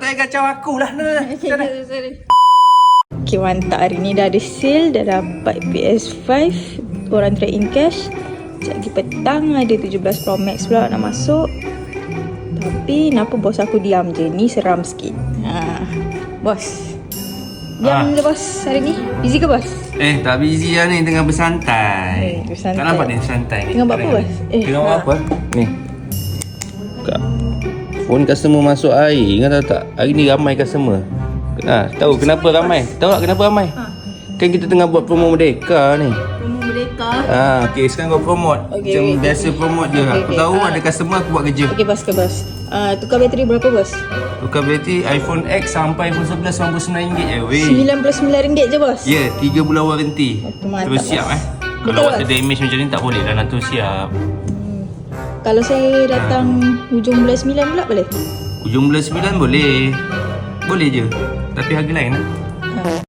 tak payah kacau aku lah. Sorry. Okay, mantap. Hari ni dah ada sale. Dah dapat PS5. Orang trade in cash. Sekejap lagi petang ada 17 Pro Max pula nak masuk. Tapi kenapa bos aku diam je? Ni seram sikit. Bos, diam je bos hari ni. Busy ke bos? Tak busy lah ni. Tengah bersantai. Bersantai. Tak nampak ni santai ni. Tengah buat apa bos? Tengah buat apa? Ni. Buka. Phone customer masuk air. Ingat tahu tak? Hari ni ramai customer. Tahu kenapa ramai? Tahu tak kenapa ramai? Kan kita tengah buat promo Merdeka ni. Promo Merdeka. Okay, sekarang kau promote. Macam biasa promote je. Aku tahu ada customer, aku buat kerja. Okay bos, tukar bateri berapa bos? Tukar bateri iPhone X sampai iPhone 11 RM99 je weh. RM99 je bos? Ya, 3 bulan waranti. Mantap, Terus siap bos. Kalau water damage macam ni tak boleh dah, nak tu siap. Kalau saya datang hujung bulan 9 pula boleh? Hujung bulan 9 boleh. Boleh je. Tapi harga lain lah.